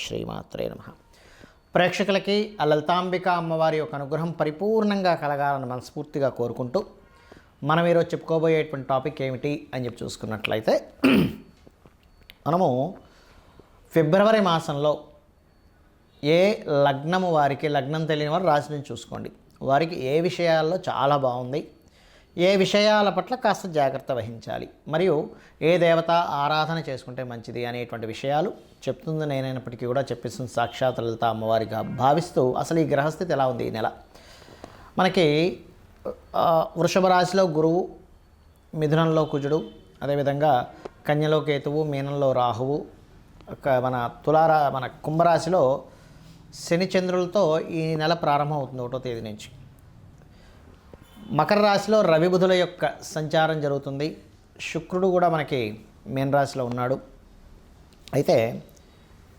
శ్రీమాత్రే నమః. ప్రేక్షకులకి ఆ లలితాంబిక అమ్మవారి యొక్క అనుగ్రహం పరిపూర్ణంగా కలగాలని మనస్ఫూర్తిగా కోరుకుంటూ మనం ఈరోజు చెప్పుకోబోయేటువంటి టాపిక్ ఏమిటి అని చెప్పి చూసుకున్నట్లయితే, మనము ఫిబ్రవరి మాసంలో ఏ లగ్నము వారికి, లగ్నం తెలియని వారు రాశి నుంచి చూసుకోండి, వారికి ఏ విషయాల్లో చాలా బాగుంది, ఏ విషయాల పట్ల కాస్త జాగ్రత్త వహించాలి, మరియు ఏ దేవత ఆరాధన చేసుకుంటే మంచిది అనేటువంటి విషయాలు చెప్తుంది నేనైనప్పటికీ కూడా చెప్పిస్తుంది సాక్షాత్ లలిత అమ్మవారిగా భావిస్తూ, అసలు ఈ గ్రహస్థితి ఎలా ఉంది ఈ నెల. మనకి వృషభ రాశిలో గురువు, మిథునంలో కుజుడు, అదేవిధంగా కన్యలో కేతువు, మీనంలో రాహువు, మన కుంభరాశిలో శని చంద్రులతో ఈ నెల ప్రారంభం అవుతుంది 1వ తేదీ నుంచి. మకర రాశిలో రవి బుధుల యొక్క సంచారం జరుగుతుంది. శుక్రుడు కూడా మనకి మీన రాశిలో ఉన్నాడు. అయితే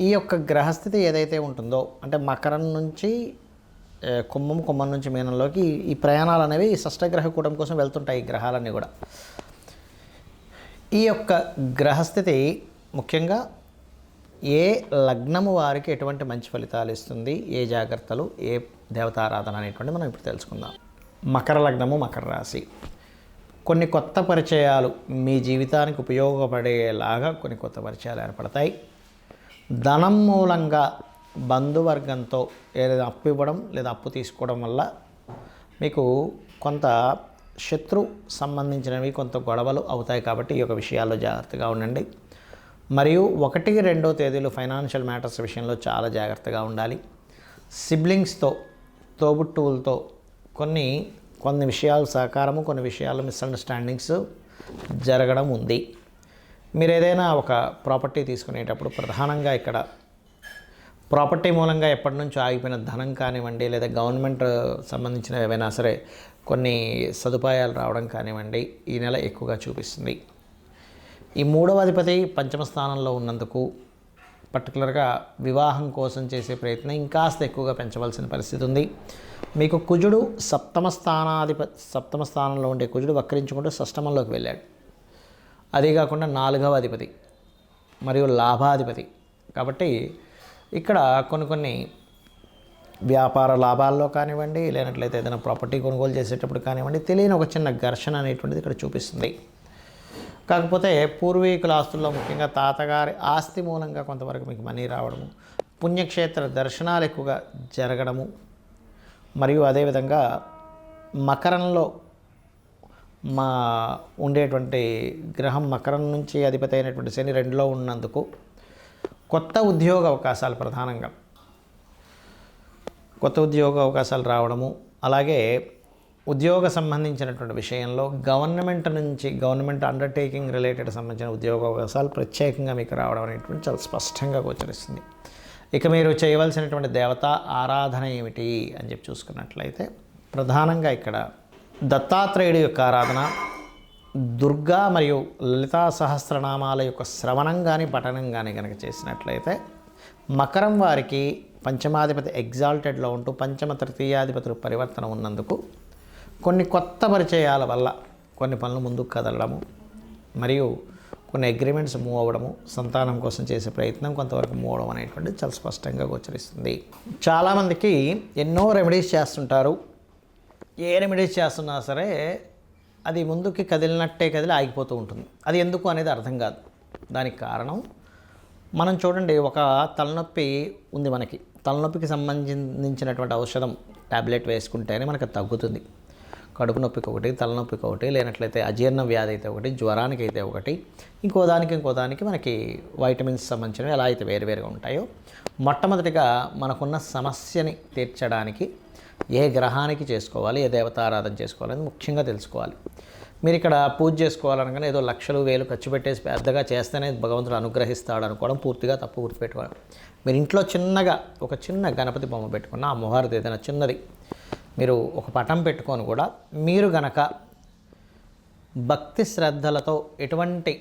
ఈ యొక్క గ్రహస్థితి ఏదైతే ఉంటుందో, అంటే మకరం నుంచి కుంభం నుంచి మీనంలోకి ఈ ప్రయాణాలు అనేవి షష్టగ్రహ కూటమి కోసం వెళ్తుంటాయి ఈ గ్రహాలన్నీ కూడా. ఈ యొక్క గ్రహస్థితి ముఖ్యంగా ఏ లగ్నము వారికి ఎటువంటి మంచి ఫలితాలు ఇస్తుంది, ఏ జాగ్రత్తలు, ఏ దేవతారాధన అనేటువంటి మనం ఇప్పుడు తెలుసుకుందాం. మకర లగ్నము, మకర రాశి. కొన్ని కొత్త పరిచయాలు మీ జీవితానికి ఉపయోగపడేలాగా కొన్ని కొత్త పరిచయాలు ఏర్పడతాయి. ధనం మూలంగా బంధువర్గంతో ఏదైనా అప్పు ఇవ్వడం లేదా అప్పు తీసుకోవడం వల్ల మీకు కొంత శత్రు సంబంధించినవి కొంత గొడవలు అవుతాయి. కాబట్టి ఈ యొక్క విషయాల్లో జాగ్రత్తగా ఉండండి. మరియు 1, 2 తేదీలు ఫైనాన్షియల్ మ్యాటర్స్ విషయంలో చాలా జాగ్రత్తగా ఉండాలి. సిబ్లింగ్స్తో, తోబుట్టువులతో కొన్ని విషయాలు సహకారము, కొన్ని విషయాలు మిస్అండర్స్టాండింగ్స్ జరగడం ఉంది. మీరు ఏదైనా ఒక ప్రాపర్టీ తీసుకునేటప్పుడు ప్రధానంగా ఇక్కడ ప్రాపర్టీ మూలంగా ఎప్పటి నుంచో ఆగిపోయిన ధనం కానివ్వండి, లేదా గవర్నమెంట్ సంబంధించిన ఏవైనా సరే కొన్ని సదుపాయాలు రావడం కానివ్వండి, ఈ నెల ఎక్కువగా చూపిస్తుంది. ఈ 3వ అధిపతి పంచమ స్థానంలో ఉన్నందుకు పర్టికులర్గా వివాహం కోసం చేసే ప్రయత్నం ఇంకాస్త ఎక్కువగా పెంచవలసిన పరిస్థితి ఉంది. మీకు కుజుడు సప్తమ స్థానంలో ఉండే కుజుడు వక్రించుకుంటూ షష్టమంలోకి వెళ్ళాడు. అదే కాకుండా 4వ అధిపతి మరియు లాభాధిపతి. కాబట్టి ఇక్కడ కొన్ని వ్యాపార లాభాల్లో కానివ్వండి, లేనట్లయితే ఏదైనా ప్రాపర్టీ కొనుగోలు చేసేటప్పుడు కానివ్వండి, తెలియని ఒక చిన్న ఘర్షణ అనేటువంటిది ఇక్కడ చూపిస్తుంది. కాకపోతే పూర్వీకుల ఆస్తుల్లో ముఖ్యంగా తాతగారి ఆస్తి మూలంగా కొంతవరకు మీకు మనీ రావడము, పుణ్యక్షేత్ర దర్శనాలు ఎక్కువగా జరగడము, మరియు అదేవిధంగా మకరంలో ఉండేటువంటి గ్రహం మకరం నుంచి అధిపతి అయినటువంటి శని 2లో ఉన్నందుకు కొత్త ఉద్యోగ అవకాశాలు, ప్రధానంగా కొత్త ఉద్యోగ అవకాశాలు రావడము, అలాగే ఉద్యోగ సంబంధించినటువంటి విషయంలో గవర్నమెంట్ అండర్టేకింగ్ రిలేటెడ్ సంబంధించిన ఉద్యోగ అవకాశాలు ప్రత్యేకంగా మీకు రావడం అనేటువంటి చాలా స్పష్టంగా గోచరిస్తుంది. ఇక మీరు చేయవలసినటువంటి దేవతా ఆరాధన ఏమిటి అని చెప్పి చూసుకున్నట్లయితే, ప్రధానంగా ఇక్కడ దత్తాత్రేయుడి యొక్క ఆరాధన, దుర్గా మరియు లలితా సహస్రనామాల యొక్క శ్రవణం కానీ పఠనం కానీ కనుక చేసినట్లయితే, మకరం వారికి పంచమాధిపతి ఎగ్జాల్టెడ్లో ఉంటూ పంచమ తృతీయాధిపతులు పరివర్తన ఉన్నందుకు కొన్ని కొత్త పరిచయాల వల్ల కొన్ని పనులు ముందుకు కదలడము, మరియు కొన్ని అగ్రిమెంట్స్ మూవ్ అవ్వడము, సంతానం కోసం చేసే ప్రయత్నం కొంతవరకు మూవ్ అవ్వడం అనేటువంటిది చాలా స్పష్టంగా గోచరిస్తుంది. చాలామందికి ఎన్నో రెమెడీస్ చేస్తుంటారు. ఏ రెమెడీస్ చేస్తున్నా సరే అది ముందుకి కదిలినట్టే కదిలి ఆగిపోతూ ఉంటుంది. అది ఎందుకు అనేది అర్థం కాదు. దానికి కారణం మనం చూడండి, ఒక తలనొప్పి ఉంది మనకి. తలనొప్పికి సంబంధించినటువంటి ఔషధం ట్యాబ్లెట్ వేసుకుంటేనే మనకు తగ్గుతుంది. కడుపు నొప్పికి ఒకటి, తలనొప్పికి ఒకటి, లేనట్లయితే అజీర్ణ వ్యాధి అయితే ఒకటి, జ్వరానికి అయితే ఒకటి, ఇంకో దానికి మనకి వైటమిన్స్ సంబంధించినవి ఎలా అయితే వేరువేరుగా ఉంటాయో, మొట్టమొదటిగా మనకున్న సమస్యని తీర్చడానికి ఏ గ్రహానికి చేసుకోవాలి, ఏ దేవతారాధన చేసుకోవాలని ముఖ్యంగా తెలుసుకోవాలి. మీరు ఇక్కడ పూజ చేసుకోవాలనగానే ఏదో లక్షలు వేలు ఖర్చు పెట్టేసి పెద్దగా చేస్తేనే భగవంతుడు అనుగ్రహిస్తాడు అనుకోవడం పూర్తిగా తప్పు. గుర్తుపెట్టుకోవాలి. మీరు ఇంట్లో ఒక చిన్న గణపతి బొమ్మ పెట్టుకున్న, అమ్మవారిది ఏదైనా చిన్నది మీరు ఒక పటం పెట్టుకొని కూడా మీరు గనక భక్తి శ్రద్ధలతో ఎటువంటి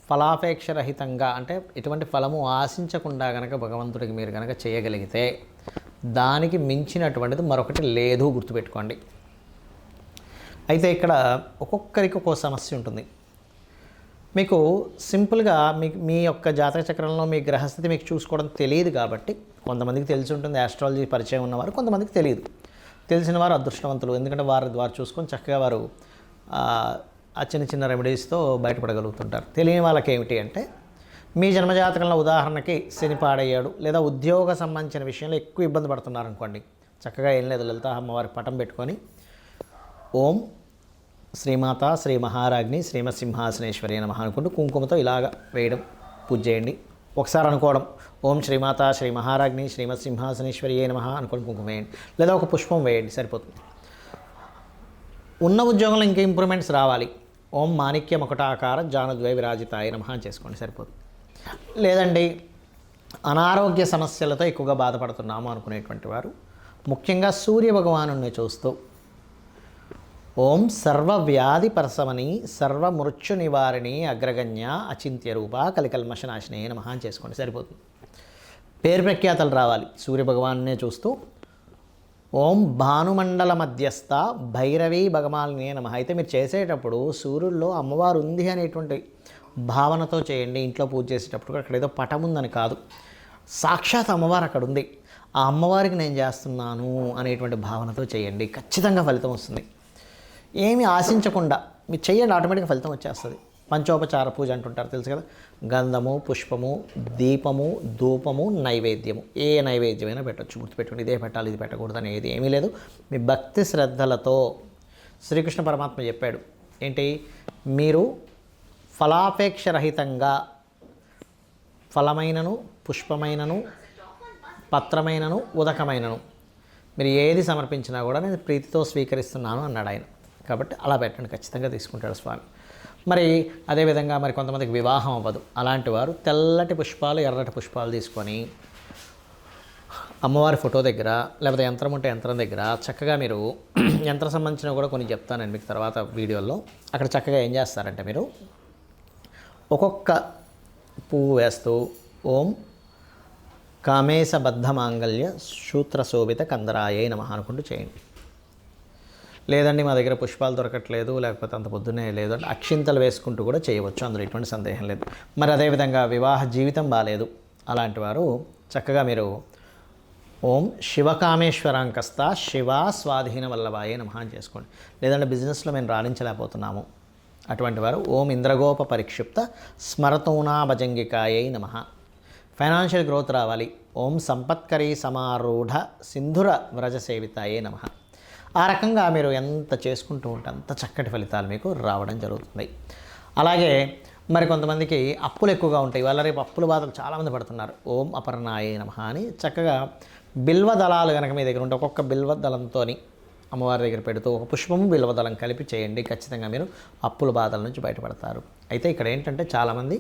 ఫలాపేక్షరహితంగా, అంటే ఎటువంటి ఫలము ఆశించకుండా గనక భగవంతుడికి మీరు గనక చేయగలిగితే దానికి మించినటువంటిది మరొకటి లేదు. గుర్తుపెట్టుకోండి. అయితే ఇక్కడ ఒక్కొక్కరికి ఒక్కో సమస్య ఉంటుంది. మీకు సింపుల్గా మీ యొక్క జాతక చక్రంలో మీ గ్రహస్థితి మీకు చూసుకోవడం తెలియదు కాబట్టి కొంతమందికి తెలిసి ఉంటుంది ఆస్ట్రాలజీ పరిచయం ఉన్నవారు, కొంతమందికి తెలియదు. తెలిసిన వారు అదృష్టవంతులు, ఎందుకంటే వారు చూసుకొని చక్కగా వారు ఆ చిన్న చిన్న రెమెడీస్తో బయటపడగలుగుతుంటారు. తెలియని వాళ్ళకి ఏమిటి అంటే, మీ జన్మజాతకంలో ఉదాహరణకి శని పాడయ్యాడు, లేదా ఉద్యోగ సంబంధించిన విషయంలో ఎక్కువ ఇబ్బంది పడుతున్నారు అనుకోండి, చక్కగా ఏం లేదు, లలిత అమ్మవారి పటం పెట్టుకొని ఓం శ్రీమాత శ్రీ మహారాజ్ని శ్రీమత్ సింహాసనేశ్వరి నమః అనుకుంటూ కుంకుమతో ఇలాగ వేయడం, పూజ చేయండి. ఒకసారి అనుకోవడం ఓం శ్రీమాత శ్రీ మహారాజ్ని శ్రీమత్ సింహాసనేశ్వరి నమః అనుకోండి, కుంకుమ వేయండి, లేదా ఒక పుష్పం వేయండి, సరిపోతుంది. ఉన్న ఉద్యోగంలో ఇంకా ఇంప్రూవ్మెంట్స్ రావాలి, ఓం మాణిక్య మకుటాకార జానుద్వయ విరాజితాయ నమః చేసుకోండి, సరిపోతుంది. లేదండి అనారోగ్య సమస్యలతో ఎక్కువగా బాధపడుతున్నాము అనుకునేటువంటి వారు ముఖ్యంగా సూర్య భగవానుని చూస్తూ ఓం సర్వవ్యాధి పరసమని సర్వమృత్యు నివారిణి అగ్రగణ్య అచింత్య రూప కలికల్మషనాశినే నమః చేసుకోండి, సరిపోతుంది. పేరు ప్రఖ్యాతలు రావాలి, సూర్య భగవాన్నే చూస్తూ ఓం భానుమండల మధ్యస్థ భైరవీ భగవాన్నే నమః. అయితే మీరు చేసేటప్పుడు సూర్యుల్లో అమ్మవారు ఉంది అనేటువంటి భావనతో చేయండి. ఇంట్లో పూజ చేసేటప్పుడు అక్కడ ఏదో పటం ఉందని కాదు, సాక్షాత్ అమ్మవారు అక్కడ ఉంది, ఆ అమ్మవారికి నేను చేస్తున్నాను అనేటువంటి భావనతో చేయండి, ఖచ్చితంగా ఫలితం వస్తుంది. ఏమి ఆశించకుండా మీరు చేయండి, ఆటోమేటిక్గా ఫలితం వచ్చేస్తుంది. పంచోపచార పూజ అంటుంటారు, తెలుసు కదా, గంధము, పుష్పము, దీపము, ధూపము, నైవేద్యము, ఏ నైవేద్యమైనా పెట్టచ్చు, గుర్తుపెట్టుకోండి. ఇదే పెట్టాలి ఇది పెట్టకూడదు అనేది ఏమీ లేదు. మీ భక్తి శ్రద్ధలతో శ్రీకృష్ణ పరమాత్మ చెప్పాడు ఏంటి, మీరు ఫలాపేక్ష రహితంగా ఫలమైనను పుష్పమైనను పత్రమైనను ఉదకమైనను మీరు ఏది సమర్పించినా కూడా నేను ప్రీతితో స్వీకరిస్తున్నాను అన్నాడు ఆయన. కాబట్టి అలా పెట్టండి, ఖచ్చితంగా తీసుకుంటాడు స్వామి. మరి అదేవిధంగా మరి కొంతమందికి వివాహం అవ్వదు, అలాంటి వారు తెల్లటి పుష్పాలు ఎర్రటి పుష్పాలు తీసుకొని అమ్మవారి ఫోటో దగ్గర లేకపోతే యంత్రం ఉంటే యంత్రం దగ్గర చక్కగా మీరు యంత్రం సంబంధించిన కూడా కొన్ని చెప్తాను నేను మీకు తర్వాత వీడియోలో. అక్కడ చక్కగా ఏం చేస్తారంటే మీరు ఒక్కొక్క పువ్వు వేస్తూ ఓం కామేశబద్ధ మాంగళ్య సూత్రశోభిత కందరాయే నమః అనుకుంటూ చేయండి. లేదండి మా దగ్గర పుష్పాలు దొరకట్లేదు, లేకపోతే అంత పొద్దున్నే లేదు అంటే అక్షింతలు వేసుకుంటూ కూడా చేయవచ్చు, అందులో ఎటువంటి సందేహం లేదు. మరి అదేవిధంగా వివాహ జీవితం బాగాలేదు, అలాంటి వారు చక్కగా మీరు ఓం శివకామేశ్వరాంకస్త శివ స్వాధీన వల్లభాయే నమః అని చేసుకోండి. లేదంటే బిజినెస్లో మేము రాణించలేకపోతున్నాము, అటువంటి వారు ఓం ఇంద్రగోప పరిక్షిప్త స్మరతూనా భజంగికాయై నమః. ఫైనాన్షియల్ గ్రోత్ రావాలి, ఓం సంపత్కరీ సమారూఢ సింధుర వ్రజ సేవితాయే నమః. ఆ రకంగా మీరు ఎంత చేసుకుంటూ ఉంటే అంత చక్కటి ఫలితాలు మీకు రావడం జరుగుతుంది. అలాగే మరి కొంతమందికి అప్పులు ఎక్కువగా ఉంటాయి, వాళ్ళ రేపు అప్పుల బాధలు చాలామంది పడుతున్నారు, ఓం అపర్ణాయే నమః అని చక్కగా బిల్వ దళాలు కనుక మీ దగ్గర ఉంటే ఒక్కొక్క బిల్వ దళంతో అమ్మవారి దగ్గర పెడుతూ ఒక పుష్పము బిల్వదళం కలిపి చేయండి, ఖచ్చితంగా మీరు అప్పుల బాధల నుంచి బయటపడతారు. అయితే ఇక్కడ ఏంటంటే చాలామంది